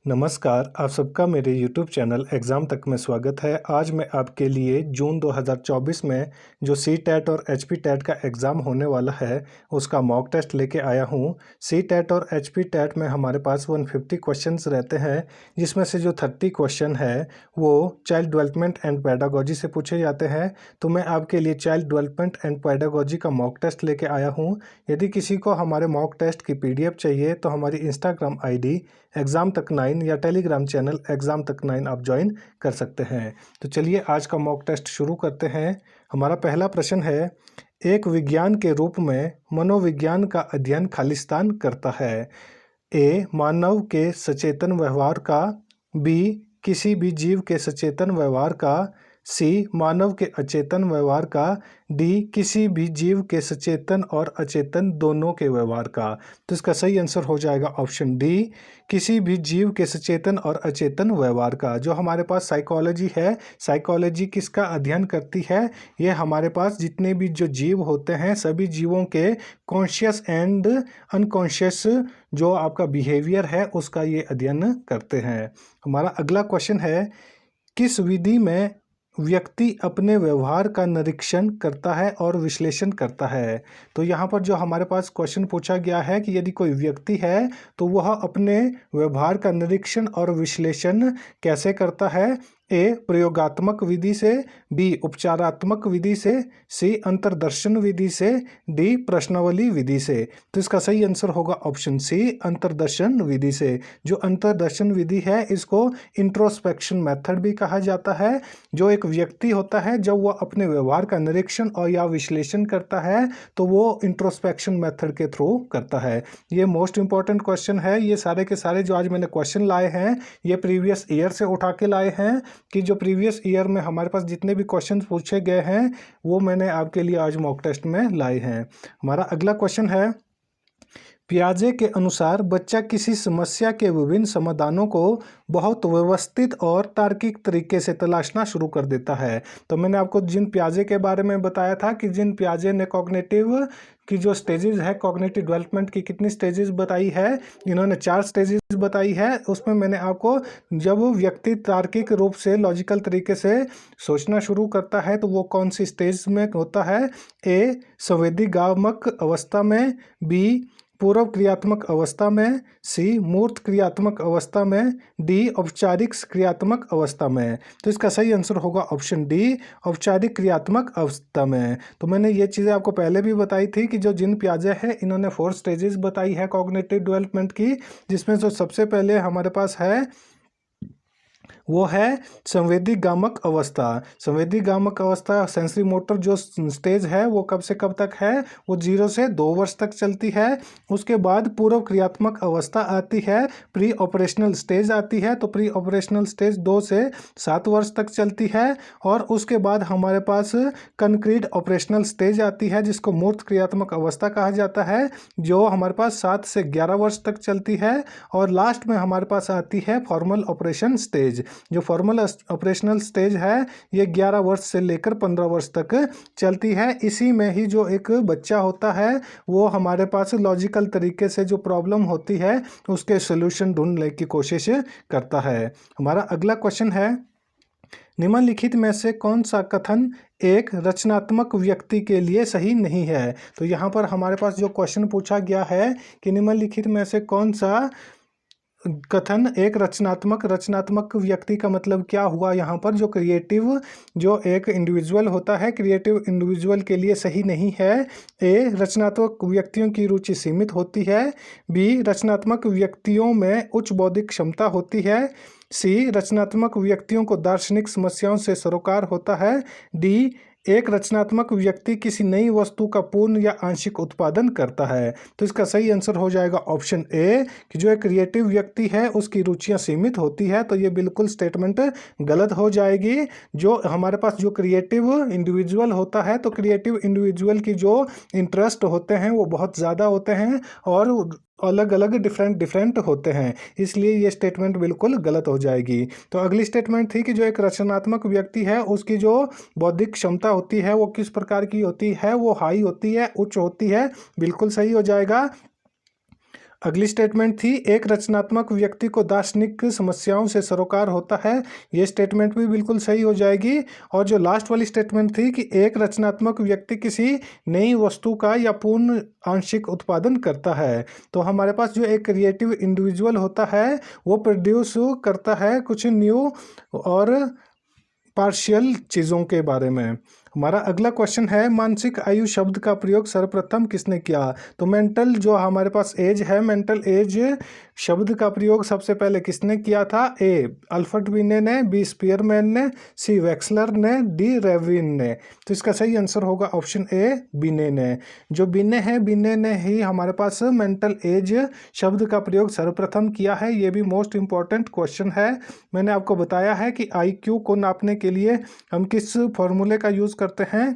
नमस्कार, आप सबका मेरे YouTube चैनल एग्ज़ाम तक में स्वागत है। आज मैं आपके लिए जून 2024 में जो CTET और HPTET का एग्ज़ाम होने वाला है, उसका मॉक टेस्ट लेके आया हूँ। CTET और HPTET में हमारे पास 150 क्वेश्चंस रहते हैं, जिसमें से जो 30 क्वेश्चन है वो चाइल्ड डेवलपमेंट एंड पेडागोजी से पूछे जाते हैं। तो मैं आपके लिए चाइल्ड डेवलपमेंट एंड पेडागोजी का मॉक टेस्ट लेके आया हूँ। यदि किसी को हमारे मॉक टेस्ट की PDF चाहिए तो हमारी इंस्टाग्राम ID एग्ज़ाम तक 9 या टेलीग्राम चैनल एग्ज़ाम तक 9 आप ज्वाइन कर सकते हैं। तो चलिए आज का मॉक टेस्ट शुरू करते हैं। हमारा पहला प्रश्न है, एक विज्ञान के रूप में मनोविज्ञान का अध्ययन खालिस्तान करता है। ए मानव के सचेतन व्यवहार का, बी किसी भी जीव के सचेतन व्यवहार का, सी मानव के अचेतन व्यवहार का, डी किसी भी जीव के सचेतन और अचेतन दोनों के व्यवहार का। तो इसका सही आंसर हो जाएगा ऑप्शन डी, किसी भी जीव के सचेतन और अचेतन व्यवहार का। जो हमारे पास साइकोलॉजी है, साइकोलॉजी किसका अध्ययन करती है? ये हमारे पास जितने भी जो जीव होते हैं, सभी जीवों के कॉन्शियस एंड अनकॉन्शियस जो आपका बिहेवियर है उसका ये अध्ययन करते हैं। हमारा अगला क्वेश्चन है, किस विधि में व्यक्ति अपने व्यवहार का निरीक्षण करता है और विश्लेषण करता है? तो यहाँ पर जो हमारे पास क्वेश्चन पूछा गया है कि यदि कोई व्यक्ति है तो वह अपने व्यवहार का निरीक्षण और विश्लेषण कैसे करता है? ए प्रयोगात्मक विधि से, बी उपचारात्मक विधि से, सी अंतर्दर्शन विधि से, डी प्रश्नावली विधि से। तो इसका सही आंसर होगा ऑप्शन सी, अंतर्दर्शन विधि से। जो अंतर्दर्शन विधि है इसको इंट्रोस्पेक्शन मेथड भी कहा जाता है। जो एक व्यक्ति होता है जब वह अपने व्यवहार का निरीक्षण और या विश्लेषण करता है तो वो इंट्रोस्पेक्शन मेथड के थ्रू करता है। ये मोस्ट इंपॉर्टेंट क्वेश्चन है। ये सारे के सारे जो आज मैंने क्वेश्चन लाए हैं ये प्रीवियस ईयर से उठा के लाए हैं कि जो प्रीवियस ईयर में हमारे पास जितने भी क्वेश्चन पूछे गए हैं वो मैंने आपके लिए आज मॉक टेस्ट में लाए हैं। हमारा अगला क्वेश्चन है, पियाजे के अनुसार बच्चा किसी समस्या के विभिन्न समाधानों को बहुत व्यवस्थित और तार्किक तरीके से तलाशना शुरू कर देता है। तो मैंने आपको जिन पियाजे के बारे में बताया था कि जिन पियाजे ने कॉग्निटिव की जो स्टेजेस है, कॉग्निटिव डेवलपमेंट की कितनी स्टेजेस बताई है, इन्होंने 4 स्टेजेस बताई है। उसमें मैंने आपको जब व्यक्ति तार्किक रूप से लॉजिकल तरीके से सोचना शुरू करता है तो वो कौन सी स्टेज में होता है? ए संवेदीगामक अवस्था में, बी पूर्व क्रियात्मक अवस्था में, सी मूर्त क्रियात्मक अवस्था में, डी औपचारिक क्रियात्मक अवस्था में। तो इसका सही आंसर होगा ऑप्शन डी, औपचारिक क्रियात्मक अवस्था में। तो मैंने ये चीज़ें आपको पहले भी बताई थी कि जो जिन पियाजे है इन्होंने 4 स्टेजेस बताई है कॉग्निटिव डेवलपमेंट की, जिसमें जो सबसे पहले हमारे पास है वो है संवेदीगामक अवस्था। संवेदीगामक अवस्था सेंसरी मोटर जो स्टेज है वो कब से कब तक है? वो 0 से 2 वर्ष तक चलती है। उसके बाद पूर्व क्रियात्मक अवस्था आती है, प्री ऑपरेशनल स्टेज आती है। तो प्री ऑपरेशनल स्टेज 2 से 7 वर्ष तक चलती है। और उसके बाद हमारे पास कंक्रीट ऑपरेशनल स्टेज आती है जिसको मूर्त क्रियात्मक अवस्था कहा जाता है, जो हमारे पास 7 से 11 वर्ष तक चलती है। और लास्ट में हमारे पास आती है फॉर्मल ऑपरेशन स्टेज। जो फॉर्मल ऑपरेशनल स्टेज है ये 11 वर्ष से लेकर 15 वर्ष तक चलती है। इसी में ही जो एक बच्चा होता है वो हमारे पास लॉजिकल तरीके से जो प्रॉब्लम होती है उसके सॉल्यूशन ढूंढने की कोशिश करता है। हमारा अगला क्वेश्चन है, निम्नलिखित में से कौन सा कथन एक रचनात्मक व्यक्ति के लिए सही नहीं है? तो यहाँ पर हमारे पास जो क्वेश्चन पूछा गया है कि निम्नलिखित में से कौन सा कथन एक रचनात्मक व्यक्ति का मतलब क्या हुआ? यहाँ पर जो क्रिएटिव जो एक इंडिविजुअल होता है, क्रिएटिव इंडिविजुअल के लिए सही नहीं है। ए रचनात्मक व्यक्तियों की रुचि सीमित होती है, बी रचनात्मक व्यक्तियों में उच्च बौद्धिक क्षमता होती है, सी रचनात्मक व्यक्तियों को दार्शनिक समस्याओं से सरोकार होता है, डी एक रचनात्मक व्यक्ति किसी नई वस्तु का पूर्ण या आंशिक उत्पादन करता है। तो इसका सही आंसर हो जाएगा ऑप्शन ए कि जो एक क्रिएटिव व्यक्ति है उसकी रुचियां सीमित होती है। तो ये बिल्कुल स्टेटमेंट गलत हो जाएगी। जो हमारे पास जो क्रिएटिव इंडिविजुअल होता है तो क्रिएटिव इंडिविजुअल की जो इंटरेस्ट होते हैं वो बहुत ज़्यादा होते हैं और अलग अलग डिफरेंट होते हैं, इसलिए ये स्टेटमेंट बिल्कुल गलत हो जाएगी। तो अगली स्टेटमेंट थी कि जो एक रचनात्मक व्यक्ति है उसकी जो बौद्धिक क्षमता होती है वो किस प्रकार की होती है? वो हाई होती है, उच्च होती है। बिल्कुल सही हो जाएगा। अगली स्टेटमेंट थी, एक रचनात्मक व्यक्ति को दार्शनिक समस्याओं से सरोकार होता है। ये स्टेटमेंट भी बिल्कुल सही हो जाएगी। और जो लास्ट वाली स्टेटमेंट थी कि एक रचनात्मक व्यक्ति किसी नई वस्तु का या पूर्ण आंशिक उत्पादन करता है। तो हमारे पास जो एक क्रिएटिव इंडिविजुअल होता है वो प्रोड्यूस करता है कुछ न्यू और पार्शियल चीज़ों के बारे में। हमारा अगला क्वेश्चन है, मानसिक आयु शब्द का प्रयोग सर्वप्रथम किसने किया? तो मेंटल जो हमारे पास एज है, मेंटल एज शब्द का प्रयोग सबसे पहले किसने किया था? ए अल्फ्रेड बिने ने, बी स्पीयरमैन ने, सी वेक्सलर ने, डी रेविन ने। तो इसका सही आंसर होगा ऑप्शन ए बिने ने। जो बिने है, बिने ने ही हमारे पास मेंटल एज शब्द का प्रयोग सर्वप्रथम किया है। ये भी मोस्ट इंपॉर्टेंट क्वेश्चन है। मैंने आपको बताया है कि IQ को नापने के लिए हम किस फॉर्मूले का यूज़ करते हैं।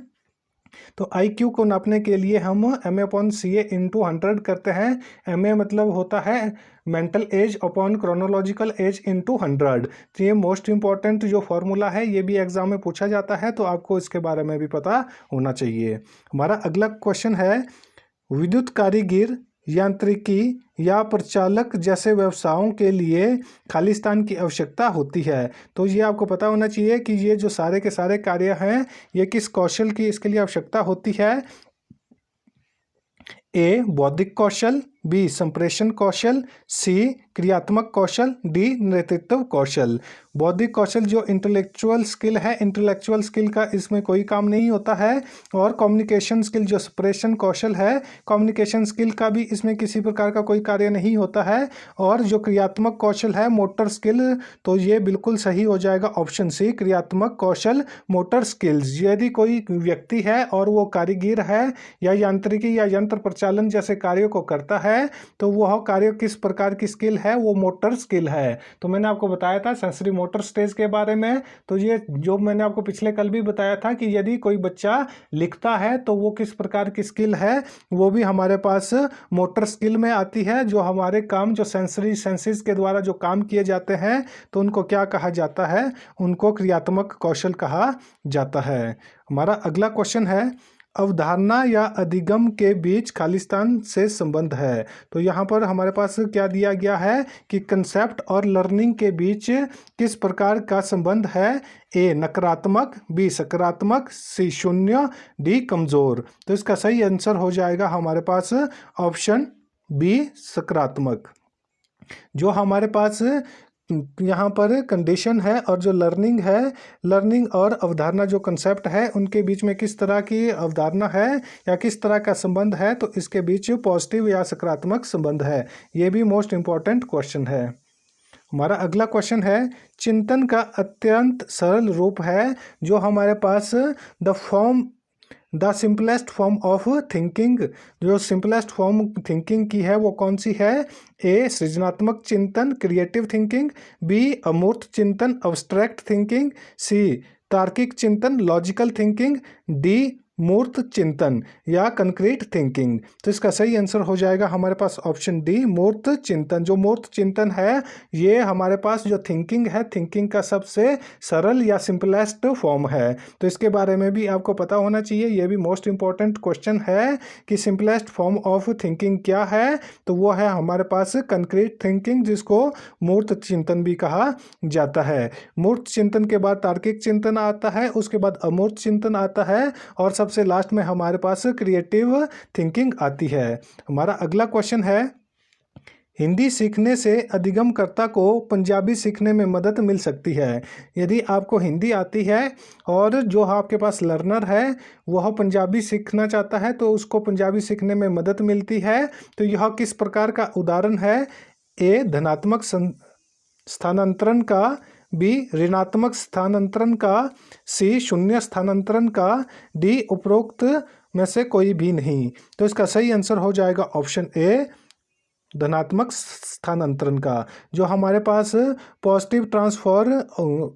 तो IQ को नापने के लिए हम MA/CA × 100 करते हैं। MA मतलब होता है mental as upon chronological age × 100। तो ये मोस्ट इंपॉर्टेंट जो फॉर्मूला है, ये भी एग्जाम में पूछा जाता है, तो आपको इसके बारे में भी पता होना चाहिए। हमारा अगला क्वेश्चन है, विद्युत कारीगर, यांत्रिकी या प्रचालक जैसे व्यवसायों के लिए खालिस्तान की आवश्यकता होती है। तो ये आपको पता होना चाहिए कि ये जो सारे के सारे कार्य हैं, ये किस कौशल की इसके लिए आवश्यकता होती है। ए बौद्धिक कौशल, बी संप्रेषण कौशल, सी क्रियात्मक कौशल, डी नेतृत्व कौशल। बौद्धिक कौशल जो इंटेलेक्चुअल स्किल है, इंटेलेक्चुअल स्किल का इसमें कोई काम नहीं होता है। और कम्युनिकेशन स्किल जो संप्रेषण कौशल है, कम्युनिकेशन स्किल का भी इसमें किसी प्रकार का कोई कार्य नहीं होता है। और जो क्रियात्मक कौशल है, मोटर स्किल, तो ये बिल्कुल सही हो जाएगा ऑप्शन सी क्रियात्मक कौशल मोटर स्किल्स। यदि कोई व्यक्ति है और वो कारीगर है या यांत्रिकी या यंत्र प्रचालन जैसे कार्यों को करता है, तो वह कार्य किस प्रकार की स्किल है? वो मोटर स्किल है। तो मैंने आपको बताया था सेंसरी मोटर स्टेज के बारे में। तो ये जो मैंने आपको पिछले कल भी बताया था कि यदि कोई बच्चा लिखता है तो वो किस प्रकार की स्किल है, वो भी हमारे पास मोटर स्किल में आती है। जो हमारे काम जो सेंसरी सेंसेस के द्वारा जो काम किए जाते हैं, तो उनको क्या कहा जाता है? उनको क्रियात्मक कौशल कहा जाता है। हमारा अगला क्वेश्चन है, अवधारणा या अधिगम के बीच खालिस्तान से संबंध है। तो यहाँ पर हमारे पास क्या दिया गया है कि कंसेप्ट और लर्निंग के बीच किस प्रकार का संबंध है? ए नकारात्मक, बी सकारात्मक, सी शून्य, डी कमजोर। तो इसका सही आंसर हो जाएगा हमारे पास ऑप्शन बी सकारात्मक। जो हमारे पास यहाँ पर कंडीशन है और जो लर्निंग है, लर्निंग और अवधारणा जो कंसेप्ट है, उनके बीच में किस तरह की अवधारणा है या किस तरह का संबंध है, तो इसके बीच पॉजिटिव या सकारात्मक संबंध है। ये भी मोस्ट इम्पॉर्टेंट क्वेश्चन है। हमारा अगला क्वेश्चन है, चिंतन का अत्यंत सरल रूप है जो हमारे पास the simplest form of thinking. जो सिंपलेस्ट फॉर्म थिंकिंग की है वो कौन सी है? ए सृजनात्मक चिंतन क्रिएटिव थिंकिंग, बी अमूर्त चिंतन अब्स्ट्रैक्ट थिंकिंग, सी तार्किक चिंतन लॉजिकल थिंकिंग, डी मूर्त चिंतन या कंक्रीट थिंकिंग। तो इसका सही आंसर हो जाएगा हमारे पास ऑप्शन डी मूर्त चिंतन। जो मूर्त चिंतन है, ये हमारे पास जो थिंकिंग है, थिंकिंग का सबसे सरल या सिंपलेस्ट फॉर्म है। तो इसके बारे में भी आपको पता होना चाहिए। ये भी मोस्ट इंपॉर्टेंट क्वेश्चन है कि सिंपलेस्ट फॉर्म ऑफ थिंकिंग क्या है? तो वो है हमारे पास कंक्रीट थिंकिंग, जिसको मूर्त चिंतन भी कहा जाता है। मूर्त चिंतन के बाद तार्किक चिंतन आता है, उसके बाद अमूर्त चिंतन आता है, और सबसे लास्ट में हमारे पास क्रिएटिव थिंकिंग आती है। हमारा अगला क्वेश्चन है, हिंदी सीखने से अधिगमकर्ता को पंजाबी सीखने में मदद मिल सकती है। यदि आपको हिंदी आती है और जो आपके पास लर्नर है वह पंजाबी सीखना चाहता है, तो उसको पंजाबी सीखने में मदद मिलती है। तो यह किस प्रकार का उदाहरण है? ए धनात्मक स्थानांतरण का, बी ऋणात्मक स्थानांतरण का, सी शून्य स्थानांतरण का, डी उपरोक्त में से कोई भी नहीं। तो इसका सही आंसर हो जाएगा ऑप्शन ए धनात्मक स्थानांतरण का। जो हमारे पास पॉजिटिव ट्रांसफर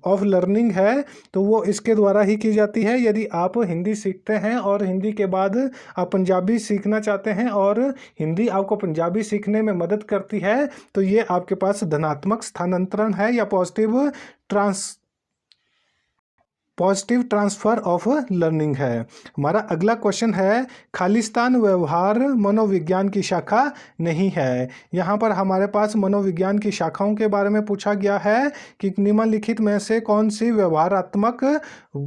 ऑफ लर्निंग है, तो वो इसके द्वारा ही की जाती है। यदि आप हिंदी सीखते हैं और हिंदी के बाद आप पंजाबी सीखना चाहते हैं और हिंदी आपको पंजाबी सीखने में मदद करती है, तो ये आपके पास धनात्मक स्थानांतरण है या positive positive transfer of learning है। हमारा अगला क्वेश्चन है, खालिस्तान व्यवहार मनोविज्ञान की शाखा नहीं है। यहाँ पर हमारे पास मनोविज्ञान की शाखाओं के बारे में पूछा गया है कि निम्नलिखित में से कौन सी व्यवहारात्मक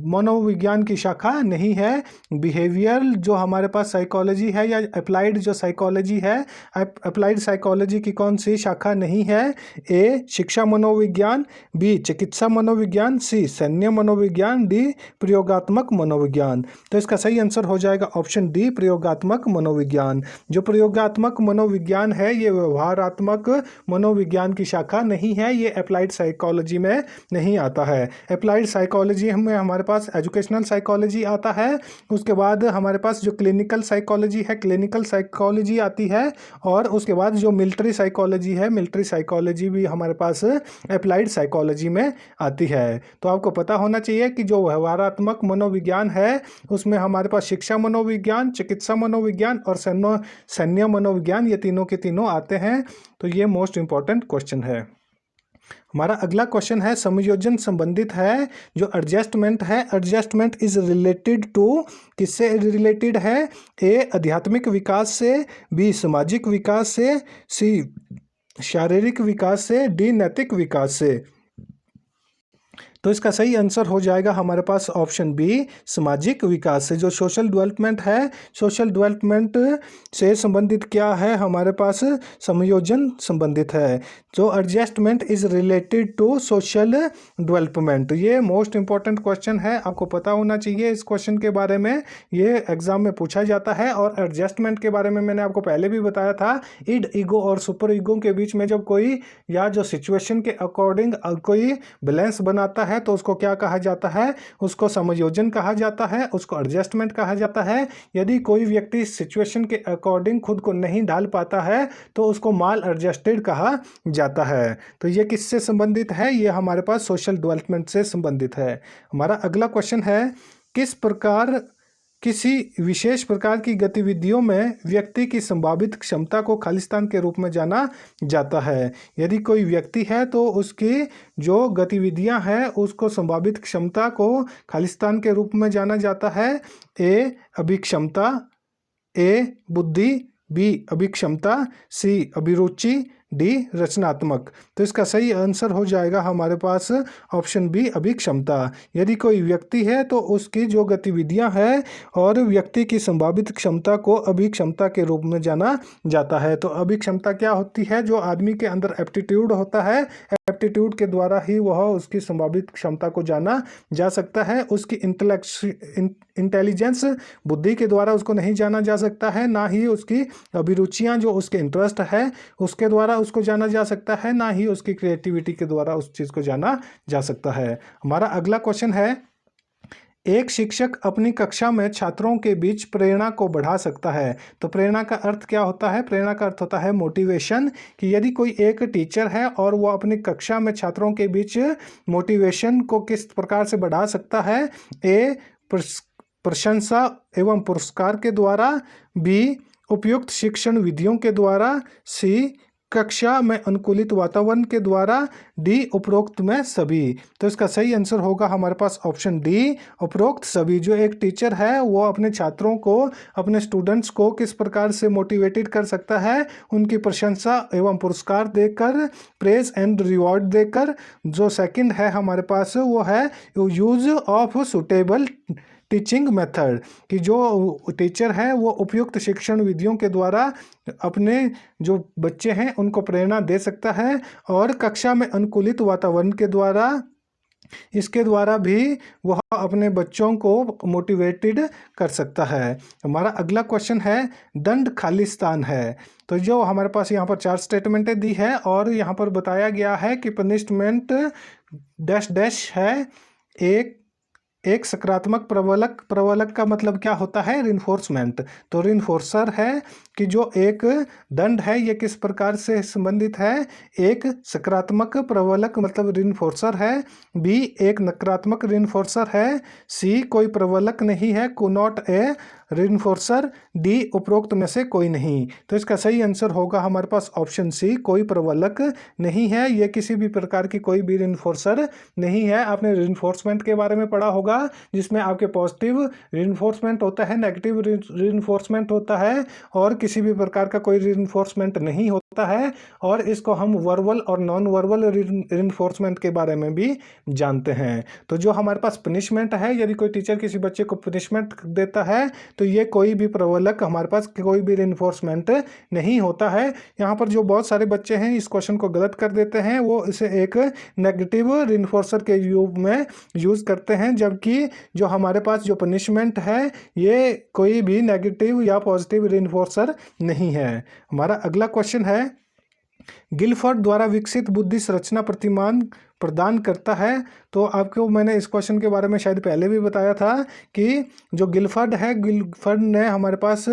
मनोविज्ञान की शाखा नहीं है। बिहेवियर जो हमारे पास साइकोलॉजी है या अप्लाइड जो साइकोलॉजी है, अप्लाइड साइकोलॉजी की कौन सी शाखा नहीं है। ए शिक्षा मनोविज्ञान, बी चिकित्सा मनोविज्ञान, सी सैन्य मनोविज्ञान, डी प्रयोगात्मक मनोविज्ञान। तो इसका सही आंसर हो जाएगा ऑप्शन डी प्रयोगात्मक मनोविज्ञान। जो प्रयोगात्मक मनोविज्ञान है ये व्यवहारात्मक मनोविज्ञान की शाखा नहीं है, ये अप्लाइड साइकोलॉजी में नहीं आता है। अप्लाइड साइकोलॉजी में हमारे पास एजुकेशनल साइकोलॉजी आता है, उसके बाद हमारे पास जो क्लिनिकल साइकोलॉजी है क्लिनिकल साइकोलॉजी आती है, और उसके बाद जो मिलिट्री साइकोलॉजी है मिलिट्री साइकोलॉजी भी हमारे पास अप्लाइड साइकोलॉजी में आती है। तो आपको पता होना चाहिए कि जो व्यवहारात्मक मनोविज्ञान है उसमें हमारे पास शिक्षा मनोविज्ञान, चिकित्सा मनोविज्ञान और सैन्य मनोविज्ञान ये तीनों के तीनों आते हैं। तो ये मोस्ट इंपॉर्टेंट क्वेश्चन है। हमारा अगला क्वेश्चन है, समायोजन संबंधित है। जो एडजस्टमेंट है, एडजस्टमेंट इज रिलेटेड टू, किससे रिलेटेड है। ए आध्यात्मिक विकास से, बी सामाजिक विकास से, सी शारीरिक विकास से, डी नैतिक विकास से। तो इसका सही आंसर हो जाएगा हमारे पास ऑप्शन बी सामाजिक विकास से। जो सोशल डेवलपमेंट है, सोशल डेवलपमेंट से संबंधित क्या है हमारे पास, समायोजन संबंधित है। जो adjustment is related to social development, ये मोस्ट इंपॉर्टेंट क्वेश्चन है, आपको पता होना चाहिए इस क्वेश्चन के बारे में, ये एग्जाम में पूछा जाता है। और एडजस्टमेंट के बारे में मैंने आपको पहले भी बताया था, इड ईगो और सुपर ईगो के बीच में जब कोई या जो सिचुएशन के अकॉर्डिंग कोई बैलेंस बनाता है तो उसको क्या कहा जाता है, उसको समायोजन कहा जाता है, उसको एडजस्टमेंट कहा जाता है। यदि कोई व्यक्ति सिचुएशन के अकॉर्डिंग खुद को नहीं ढाल पाता है तो उसको माल एडजस्टेड कहा जाता है। तो ये किससे संबंधित है, ये हमारे पास सोशल डेवलपमेंट से संबंधित है। हमारा अगला क्वेश्चन है, किस प्रकार किसी विशेष प्रकार की गतिविधियों में व्यक्ति की संभावित क्षमता को खालिस्तान के रूप में जाना जाता है। यदि कोई व्यक्ति है तो उसकी जो गतिविधियां हैं उसको संभावित क्षमता को खालिस्तान के रूप में जाना जाता है। ए अभिक्षमता, ए बुद्धि, बी अभिक्षमता, सी अभिरुचि, डी रचनात्मक। तो इसका सही आंसर हो जाएगा हमारे पास ऑप्शन बी अभिक्षमता। यदि कोई व्यक्ति है तो उसकी जो गतिविधियां हैं और व्यक्ति की संभावित क्षमता को अभिक्षमता के रूप में जाना जाता है। तो अभिक्षमता क्या होती है, जो आदमी के अंदर एप्टीट्यूड होता है, एप्टीट्यूड के द्वारा ही वह उसकी संभावित क्षमता को जाना जा सकता है। उसकी इंटेलिजेंस बुद्धि के द्वारा उसको नहीं जाना जा सकता है, ना ही उसकी अभिरुचियां जो उसके इंटरेस्ट है उसके द्वारा उसको जाना जा सकता है, ना ही उसकी क्रिएटिविटी के द्वारा उस चीज़ को जाना जा सकता है। हमारा अगला क्वेश्चन है, एक शिक्षक अपनी कक्षा में छात्रों के बीच प्रेरणा को बढ़ा सकता है। तो प्रेरणा का अर्थ क्या होता है, प्रेरणा का अर्थ होता है मोटिवेशन। कि यदि कोई एक टीचर है और वो अपनी कक्षा में छात्रों के बीच मोटिवेशन को किस प्रकार से बढ़ा सकता है। ए प्रशंसा एवं पुरस्कार के द्वारा, बी उपयुक्त शिक्षण विधियों के द्वारा, सी कक्षा में अनुकूलित वातावरण के द्वारा, डी उपरोक्त में सभी। तो इसका सही आंसर होगा हमारे पास ऑप्शन डी उपरोक्त सभी। जो एक टीचर है वो अपने छात्रों को, अपने स्टूडेंट्स को किस प्रकार से मोटिवेटेड कर सकता है, उनकी प्रशंसा एवं पुरस्कार देकर, प्रेज एंड रिवॉर्ड देकर। जो सेकंड है हमारे पास वो है use of suitable teaching method. कि जो टीचर है वो उपयुक्त शिक्षण विधियों के द्वारा अपने जो बच्चे हैं उनको प्रेरणा दे सकता है, और कक्षा में अनुकूलित वातावरण के द्वारा, इसके द्वारा भी वह अपने बच्चों को मोटिवेटेड कर सकता है। हमारा अगला क्वेश्चन है, दंड खालिस्तान है। तो जो हमारे पास यहाँ पर 4 स्टेटमेंटें दी है और यहाँ पर बताया गया है कि पनिशमेंट डैश डैश है। एक सकारात्मक प्रवर्तक, प्रवर्तक का मतलब क्या होता है, रिइंफोर्समेंट। तो रिइंफोर्सर है कि जो एक दंड है ये किस प्रकार से संबंधित है। एक सकारात्मक प्रवर्तक मतलब रिइंफोर्सर है, बी एक नकारात्मक रिइंफोर्सर है, सी कोई प्रवर्तक नहीं है, कुनॉट ए रिइंफोर्सर, डी उपरोक्त में से कोई नहीं। तो इसका सही आंसर होगा हमारे पास ऑप्शन सी, कोई प्रबलक नहीं है। ये किसी भी प्रकार की कोई भी रिइंफोर्सर नहीं है। आपने रिइंफोर्समेंट के बारे में पढ़ा होगा, जिसमें आपके पॉजिटिव रिइंफोर्समेंट होता है, नेगेटिव रिइंफोर्समेंट होता है और किसी भी प्रकार का कोई रिइंफोर्समेंट नहीं होता है। और इसको हम वर्बल और नॉन वर्बल रिइंफोर्समेंट के बारे में भी जानते हैं। तो जो हमारे पास पनिशमेंट है, यदि कोई टीचर किसी बच्चे को पनिशमेंट देता है तो ये कोई भी प्रबलक, हमारे पास कोई भी रिइंफोर्समेंट नहीं होता है। यहाँ पर जो बहुत सारे बच्चे हैं इस क्वेश्चन को गलत कर देते हैं, वो इसे एक नेगेटिव रिइंफोर्सर के रूप में यूज करते हैं, जबकि जो हमारे पास जो पनिशमेंट है ये कोई भी नेगेटिव या पॉजिटिव रिइंफोर्सर नहीं है। हमारा अगला क्वेश्चन है, गिलफोर्ड द्वारा विकसित बुद्धि संरचना प्रतिमान प्रदान करता है। तो आपको मैंने इस क्वेश्चन के बारे में शायद पहले भी बताया था कि जो गिलफोर्ड है, गिलफोर्ड ने हमारे पास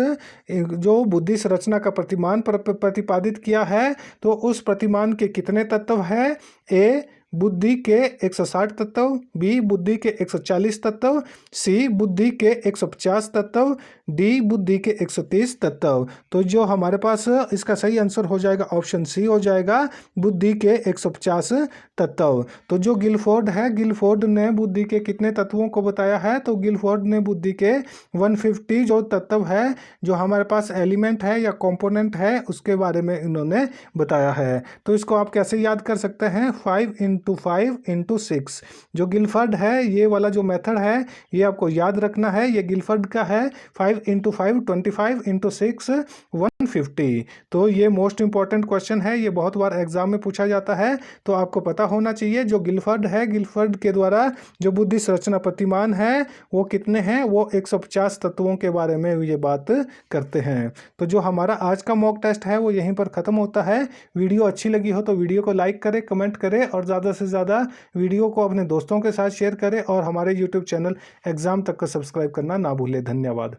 जो बुद्धि संरचना का प्रतिमान प्रतिपादित किया है, तो उस प्रतिमान के कितने तत्व है? ए बुद्धि के 160 तत्व, बी बुद्धि के 140 तत्व, सी बुद्धि के 150 तत्व, डी बुद्धि के 130 तत्व। तो जो हमारे पास इसका सही आंसर हो जाएगा ऑप्शन सी हो जाएगा, बुद्धि के 150 तत्व। तो जो गिलफोर्ड है, गिलफोर्ड ने बुद्धि के कितने तत्वों को बताया है? तो गिलफोर्ड ने बुद्धि के 150 जो तत्व है, जो हमारे पास एलिमेंट है या कंपोनेंट है, उसके बारे में इन्होंने बताया है। तो इसको आप कैसे याद कर सकते हैं? 5 × 5 × 6। जो गिलफोर्ड है, ये वाला जो मेथड है ये आपको याद रखना है। ये गिलफोर्ड का है 5 × 5 25 × 6 150। तो ये मोस्ट इंपॉर्टेंट क्वेश्चन है, ये बहुत बार एग्जाम में पूछा जाता है, तो आपको पता होना चाहिए। जो गिलफोर्ड है, गिलफोर्ड के द्वारा जो बुद्धि संरचना प्रतिमान है वो कितने हैं? वो 150 तत्वों के बारे में ये बात करते हैं। तो जो हमारा आज का मॉक टेस्ट है वो यहीं पर ख़त्म होता है। वीडियो अच्छी लगी हो तो वीडियो को लाइक करें, कमेंट करें और ज़्यादा से ज़्यादा वीडियो को अपने दोस्तों के साथ शेयर करें और हमारे यूट्यूब चैनल एग्जाम तक को सब्सक्राइब करना ना भूलें। धन्यवाद।